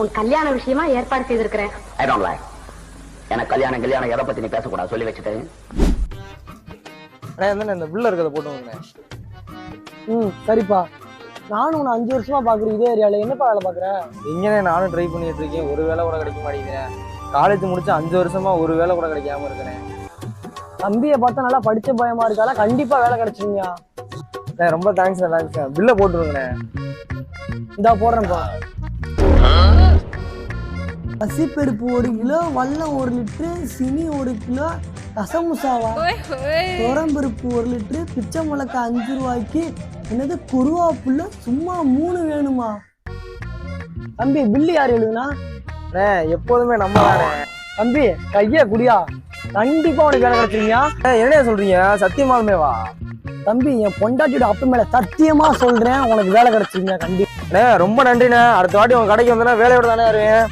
உன் கல்யாண விஷயமா ஏற்பாடு செய்திருக்கிறேன். I don't like. எனக்கு கல்யாணம் எதை பத்தி நீ பேசக்கூடாது சொல்லி வச்சுட்டு. இந்த பில்ல இருக்கிறத போட்டுங்க. சரிப்பா. நானும் உன்னை 5 வருஷமா பாக்குறேன் இதே ஏரியால. என்னப்பா வேலை பாக்குறேன்? இங்கே நானும் ட்ரை பண்ணிட்டு இருக்கேன். ஒரு வேலை கூட கிடைக்க மாட்டேங்கிறேன். காலேஜ் முடிச்சு 5 வருஷமா ஒரு வேலை கூட கிடைக்காம இருக்கிறேன். தம்பியை பார்த்தா நல்லா படிச்ச பயமா இருக்கால, கண்டிப்பா வேலை கிடைச்சிருங்க. ரொம்ப தேங்க்ஸ். பில்ல போட்டுருங்கண்ணே. இந்தா போடுறேன்ப்பா. பசிப்பருப்பு 1 கிலோ, வல்லம் 1 லிட்டரு, சினி 1 கிலோ, கசமுசாவா, துவரம்பருப்பு 1 லிட்டரு, பிச்சை மிளகாய் 5 ரூபாய்க்கு, என்னது குருவாப்புள்ள சும்மா 3 வேணுமா? தம்பி பில்லு யார் எழுதுனா? எப்போதுமே நம்ம தானே. தம்பி கைய குடியா, கண்டிப்பா உனக்கு வேலை கிடைச்சிருங்க. என்ன சொல்றீங்க? சத்தியமாலுமே வா தம்பி, என் பொண்டாட்டியோட அப்ப மேல சத்தியமா சொல்றேன், உனக்கு வேலை கிடைச்சிருங்க கண்டிப்பா. ரொம்ப நன்றிண்ணே. அடுத்த வாட்டி உங்க கடைக்கு வந்தா வேலையோட தானே வருவேன்.